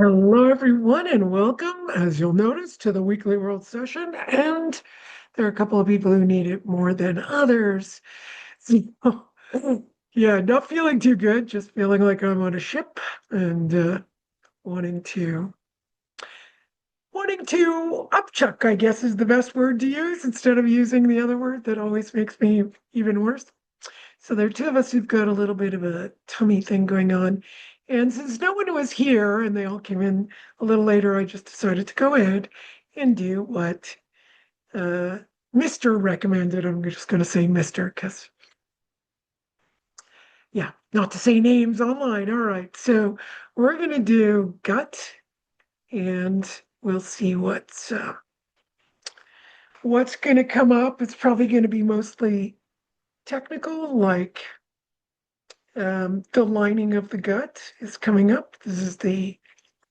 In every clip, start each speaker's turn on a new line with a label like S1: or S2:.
S1: Hello, everyone, and welcome, as you'll notice, to the weekly world session. And there are a couple of people who need it more than others. So, yeah, not feeling too good, just feeling like I'm on a ship and wanting to upchuck, I guess is the best word to use instead of using the other word that always makes me even worse. So there are two of us who've got a little bit of a tummy thing going on. And since no one was here and they all came in a little later, I just decided to go ahead and do what uh, Mr. recommended. I'm just going to say Mr. because, yeah, not to say names online. All right. So we're going to do gut and we'll see what's going to come up. It's probably going to be mostly technical, like the lining of the gut is coming up. This is the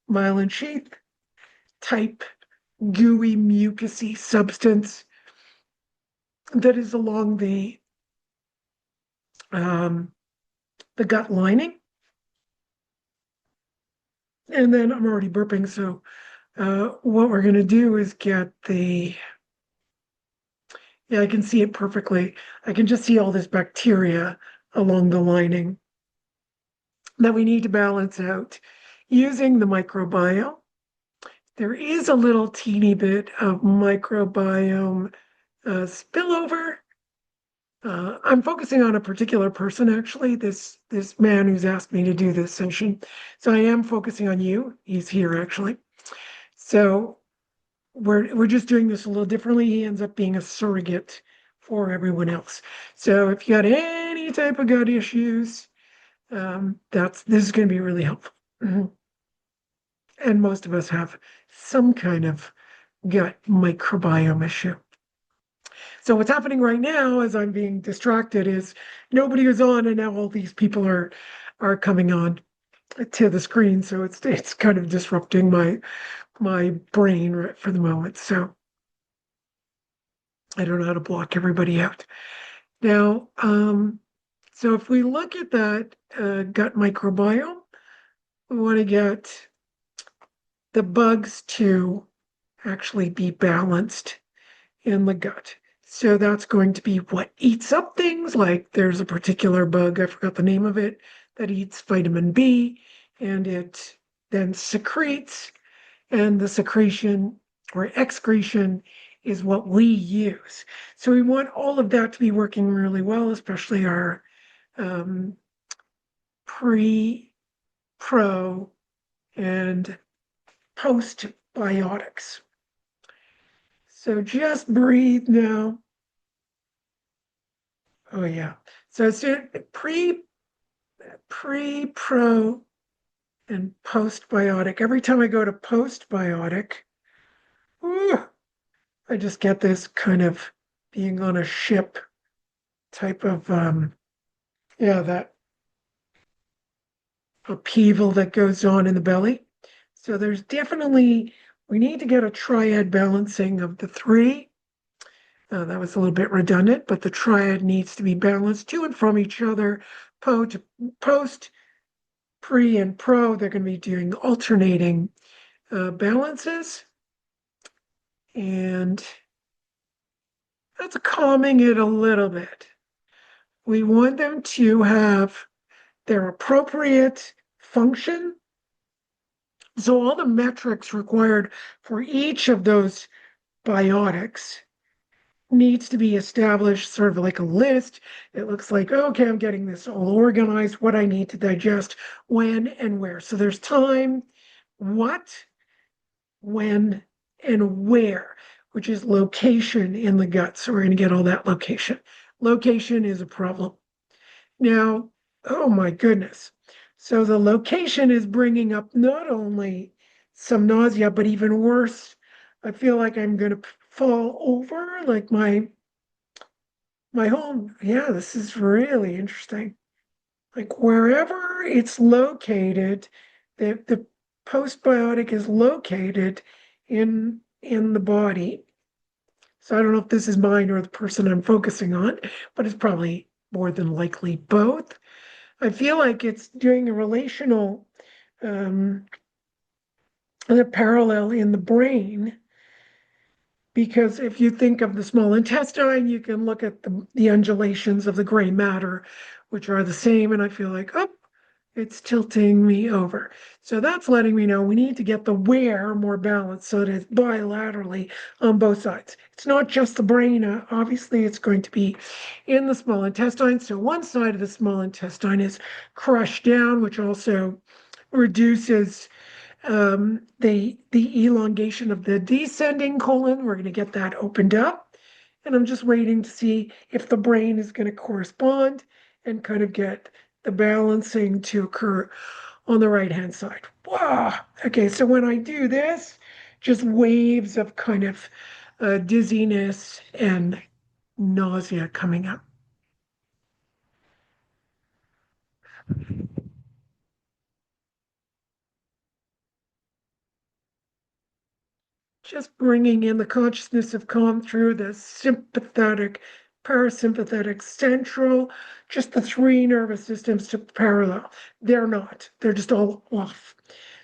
S1: myelin sheath type gooey mucousy substance that is along um, the gut lining. And then I'm already burping, so what we're going to do is get yeah, I can see it perfectly. I can just see all this bacteria along the lining that we need to balance out using the microbiome. There is a little teeny bit of microbiome spillover. I'm focusing on a particular person, actually, this man who's asked me to do this session. So I am focusing on you. He's here, actually. So we're just doing this a little differently. He ends up being a surrogate for everyone else. So if you got any type of gut issues, this is going to be really helpful. Mhm. And most of us have some kind of gut microbiome issue. So what's happening right now, as I'm being distracted, is nobody is on, and now all these people are coming on to the screen. So it's kind of disrupting my brain right for the moment. So I don't know how to block everybody out. Now, so if we look at that gut microbiome, we want to get the bugs to actually be balanced in the gut. So that's going to be what eats up things, like there's a particular bug, I forgot the name of it, that eats vitamin B, and it then secretes, and the secretion or excretion is what we use. So we want all of that to be working really well, especially our um, pre, pro, and postbiotics. So just breathe now. Oh yeah. So it's pro, and postbiotic. Every time I go to postbiotic, whew, I just get this kind of being on a ship type of yeah, that upheaval that goes on in the belly. So there's definitely we need to get a triad balancing of the three. That was a little bit redundant, but the triad needs to be balanced to and from each other. Post, pre, and pro, they're going to be doing alternating balances. And that's calming it a little bit. We want them to have their appropriate function. So all the metrics required for each of those biotics needs to be established, sort of like a list. It looks like, okay, I'm getting this all organized, what I need to digest, when and where. So there's time, what, when, and where, which is location in the gut. So we're going to get all that location. Location is a problem. Now, oh my goodness. So the location is bringing up not only some nausea, but even worse, I feel like I'm going to fall over, like my home. Yeah, this is really interesting. Like wherever it's located, the postbiotic is located in the body. So I don't know if this is mine or the person I'm focusing on, but it's probably more than likely both. I feel like it's doing a relational um, the parallel in the brain, because if you think of the small intestine, you can look at the undulations of the gray matter, which are the same. And I feel like, oh, it's tilting me over. So that's letting me know we need to get the where more balanced so that it's bilaterally on both sides. It's not just the brain. Obviously, it's going to be in the small intestine. So one side of the small intestine is crushed down, which also reduces the elongation of the descending colon. We're going to get that opened up. And I'm just waiting to see if the brain is going to correspond and kind of get the balancing to occur on the right-hand side. Wow. Okay, so when I do this, just waves of kind of dizziness and nausea coming up. Just bringing in the consciousness of calm through the sympathetic, parasympathetic, central, just the three nervous systems to parallel. They're not, they're just all off.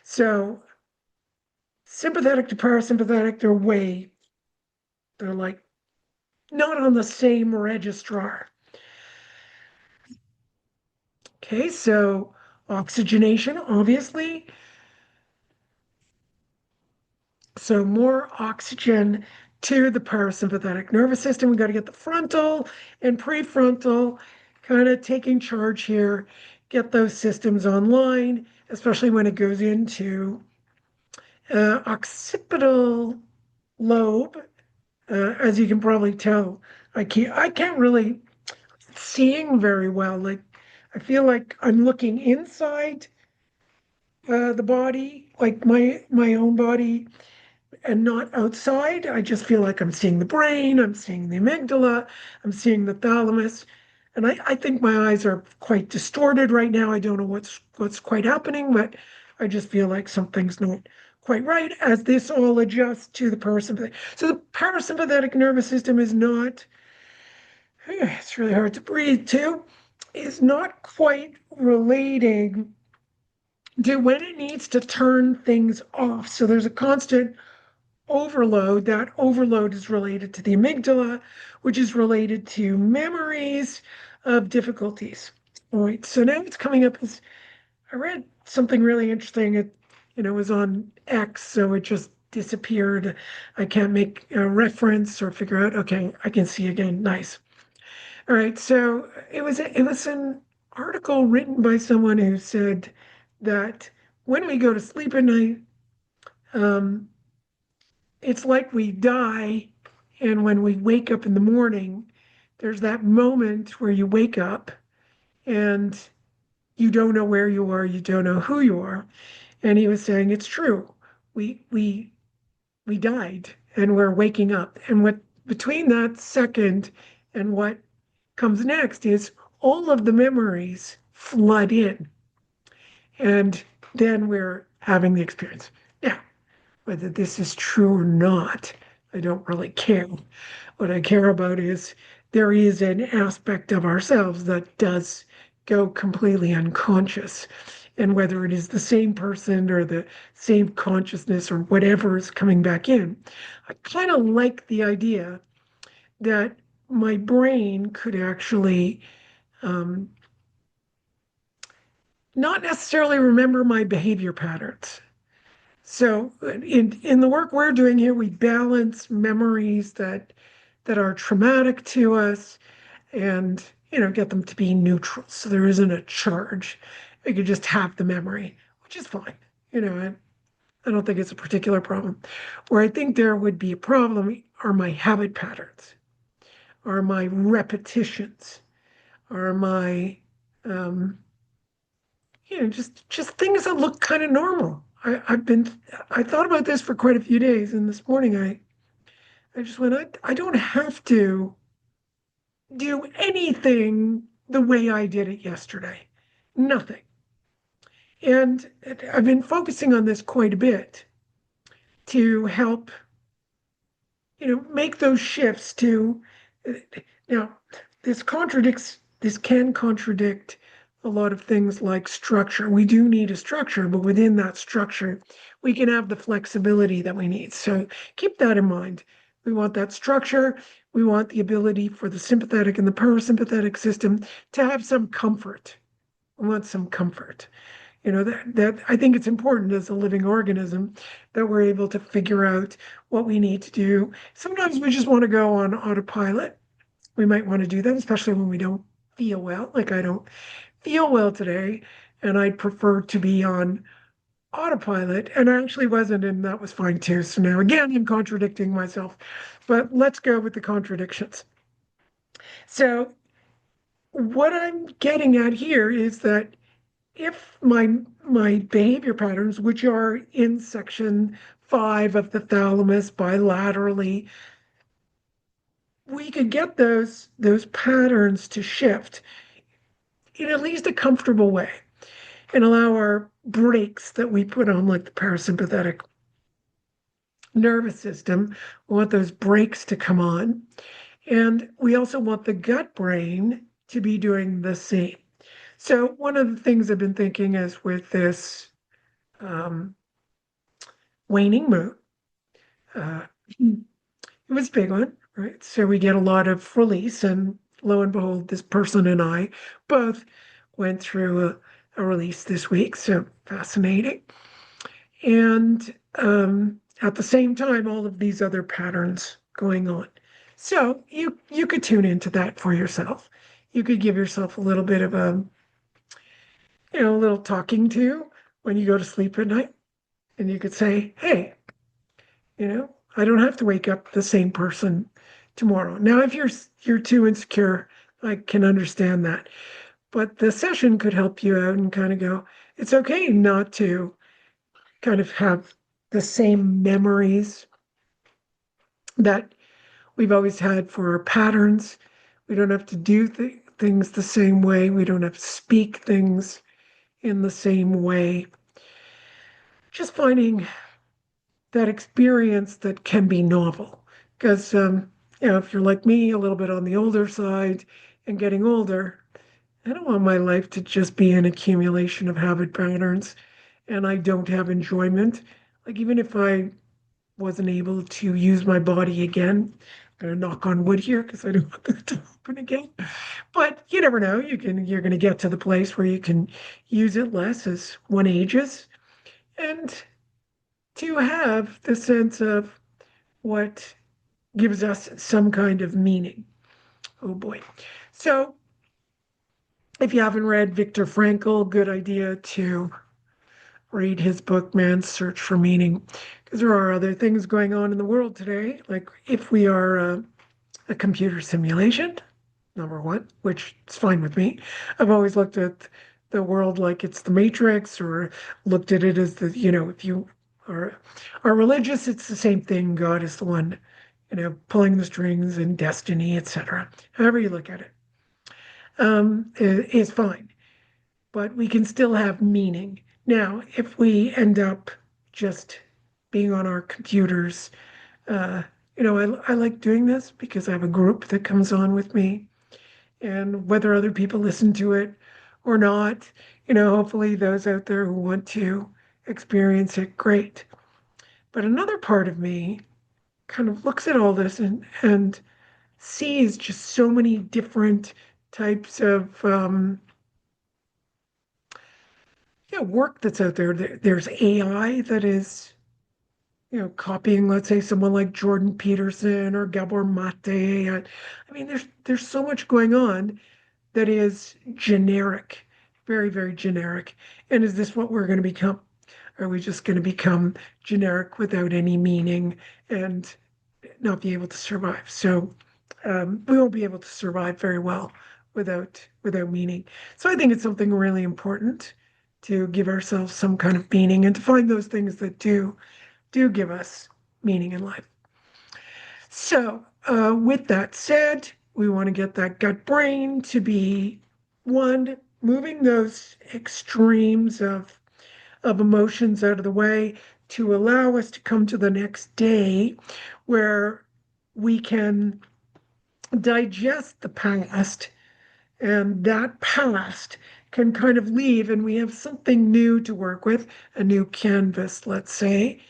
S1: So sympathetic to parasympathetic, they're like not on the same registrar. Okay, so oxygenation, obviously. So more oxygen to the parasympathetic nervous system. We got to get the frontal and prefrontal kind of taking charge here, get those systems online, especially when it goes into occipital lobe. As you can probably tell, I can't really seeing very well. Like I feel like I'm looking inside the body, like my own body, and not outside. I just feel like I'm seeing the brain, I'm seeing the amygdala, I'm seeing the thalamus. And I think my eyes are quite distorted right now. I don't know what's quite happening, but I just feel like something's not quite right as this all adjusts to the parasympathetic. So the parasympathetic nervous system is not, it's really hard to breathe too, is not quite relating to when it needs to turn things off. So there's a constant overload. That overload is related to the amygdala, which is related to memories of difficulties. All right, so now it's coming up as I read something really interesting. It was on X, so it just disappeared. I can't make a reference or figure out. Okay, I can see again. Nice. All right, so it was an article written by someone who said that when we go to sleep at night, um, it's like we die, and when we wake up in the morning, there's that moment where you wake up and you don't know where you are, you don't know who you are. And he was saying it's true. We died and we're waking up. And what between that second and what comes next is all of the memories flood in. And then we're having the experience. Now, whether this is true or not, I don't really care. What I care about is there is an aspect of ourselves that does go completely unconscious. And whether it is the same person or the same consciousness or whatever is coming back in, I kind of like the idea that my brain could actually not necessarily remember my behavior patterns. So in the work we're doing here, we balance memories that are traumatic to us and get them to be neutral. So there isn't a charge. We could just have the memory, which is fine. I don't think it's a particular problem. Where I think there would be a problem are my habit patterns, are my repetitions, are my um, just things that look kind of normal. I thought about this for quite a few days, and this morning I just went, I don't have to do anything the way I did it yesterday. Nothing. And I've been focusing on this quite a bit to help, make those shifts to now this can contradict a lot of things like structure. We do need a structure, but within that structure, we can have the flexibility that we need. So keep that in mind. We want that structure. We want the ability for the sympathetic and the parasympathetic system to have some comfort. We want some comfort. That I think it's important as a living organism that we're able to figure out what we need to do. Sometimes we just want to go on autopilot. We might want to do that, especially when we don't feel well. Like I don't feel well today, and I'd prefer to be on autopilot. And I actually wasn't, and that was fine too. So now again, I'm contradicting myself. But let's go with the contradictions. So what I'm getting at here is that if my behavior patterns, which are in section 5 of the thalamus bilaterally, we could get those patterns to shift in at least a comfortable way and allow our brakes that we put on, like the parasympathetic nervous system, we want those brakes to come on. And we also want the gut brain to be doing the same. So one of the things I've been thinking is with this um, waning moon, uh, it was a big one, right? So we get a lot of release, and lo and behold, this person and I both went through a release this week. So fascinating. And at the same time, all of these other patterns going on. So you could tune into that for yourself. You could give yourself a little bit of a little talking to when you go to sleep at night. And you could say, hey, I don't have to wake up the same person tomorrow. Now, if you're too insecure, I can understand that. But the session could help you out and kind of go, it's okay not to kind of have the same memories that we've always had for our patterns. We don't have to do things the same way. We don't have to speak things in the same way. Just finding that experience that can be novel. Because, if you're like me, a little bit on the older side and getting older, I don't want my life to just be an accumulation of habit patterns and I don't have enjoyment. Like, even if I wasn't able to use my body again, I'm going to knock on wood here because I don't want that to happen again. But you never know. You're going to get to the place where you can use it less as one ages. And to have the sense of what gives us some kind of meaning. Oh boy. So, if you haven't read Viktor Frankl, good idea to read his book, Man's Search for Meaning, because there are other things going on in the world today. Like if we are a computer simulation, number one, which is fine with me. I've always looked at the world like it's the Matrix, or looked at it as if you are religious, it's the same thing. God is the one, pulling the strings and destiny, etc. However you look at it, is fine. But we can still have meaning. Now, if we end up just being on our computers, uh, I like doing this because I have a group that comes on with me, and whether other people listen to it or not, hopefully those out there who want to experience it, great. But another part of me kind of looks at all this and sees just so many different types of work that's out there. There's AI that is, copying, let's say, someone like Jordan Peterson or Gabor Mate. I mean, there's so much going on that is generic, very, very generic. And is this what we're going to become? Are we just going to become generic without any meaning and not be able to survive? So we won't be able to survive very well without meaning. So I think it's something really important to give ourselves some kind of meaning and to find those things that do give us meaning in life. So, with that said, we want to get that gut brain to be one, moving those extremes of emotions out of the way to allow us to come to the next day where we can digest the past, and that past can kind of leave and we have something new to work with, a new canvas, let's say.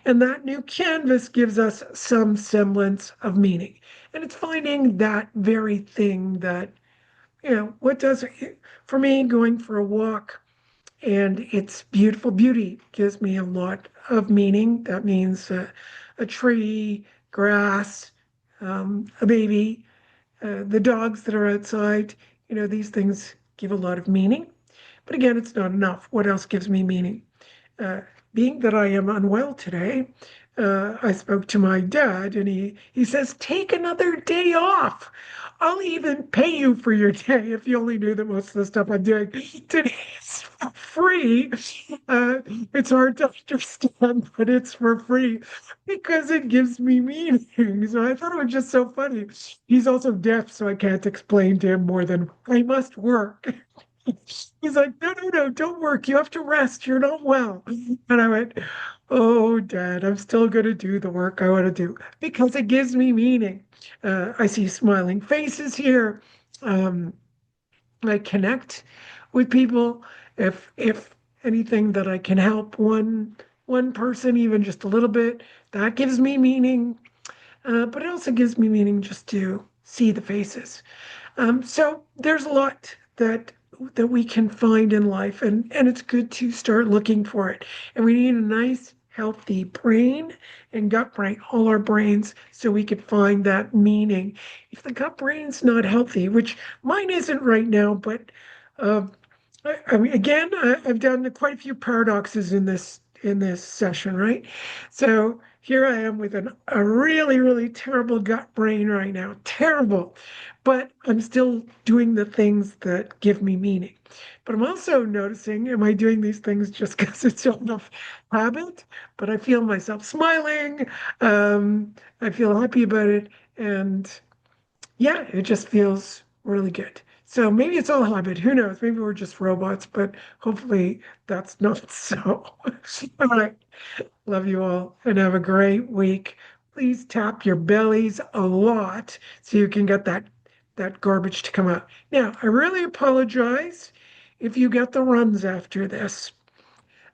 S1: And that new canvas gives us some semblance of meaning. And it's finding that very thing that, what does it, for me, going for a walk and its beautiful beauty gives me a lot of meaning. That means a tree, grass, a baby, the dogs that are outside, these things give a lot of meaning. But again, it's not enough. What else gives me meaning? Uh, Being that I am unwell today, I spoke to my dad and he says, take another day off. I'll even pay you for your day if you only knew that most of the stuff I'm doing today is for free. Uh, it's hard to understand, but it's for free because it gives me meaning. So I thought it was just so funny. He's also deaf, so I can't explain to him more than I must work. He's like, no, no, no, don't work. You have to rest. You're not well. And I went, oh, Dad, I'm still going to do the work I want to do because it gives me meaning. I see smiling faces here. Um, I connect with people. If anything that I can help one person, even just a little bit, that gives me meaning. But it also gives me meaning just to see the faces. So there's a lot that we can find in life, and it's good to start looking for it. And we need a nice, healthy brain and gut brain, all our brains, so we could find that meaning. If the gut brain's not healthy, which mine isn't right now, but uh, I mean, again, I've done quite a few paradoxes in this session, right? So here I am with a really, really terrible gut brain right now, terrible, but I'm still doing the things that give me meaning. But I'm also noticing, am I doing these things just because it's out of habit? But I feel myself smiling. I feel happy about it, and yeah, it just feels really good. So maybe it's all habit. Who knows? Maybe we're just robots, but hopefully that's not so. All right. Love you all and have a great week. Please tap your bellies a lot so you can get that garbage to come out. Now, I really apologize if you get the runs after this.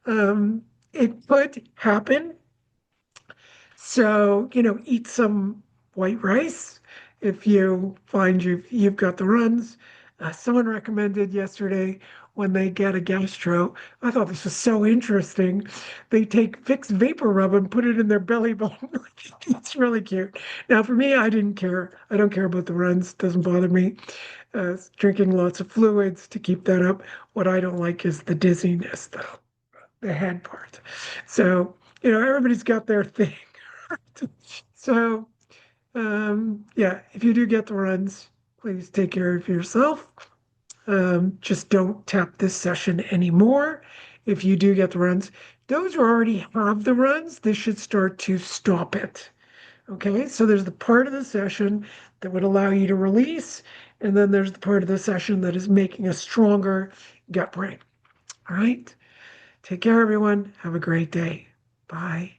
S1: It could happen, so, eat some white rice if you find you've got the runs. Someone recommended yesterday when they get a gastro. I thought this was so interesting. They take Vicks Vapor Rub and put it in their belly button. It's really cute. Now, for me, I didn't care. I don't care about the runs. Doesn't bother me. Drinking lots of fluids to keep that up. What I don't like is the dizziness, though, the head part. So, everybody's got their thing. So, yeah, if you do get the runs, please take care of yourself. Just don't tap this session anymore. If you do get the runs, those who already have the runs, this should start to stop it. Okay, so there's the part of the session that would allow you to release, and then there's the part of the session that is making a stronger gut brain. All right, take care, everyone. Have a great day. Bye.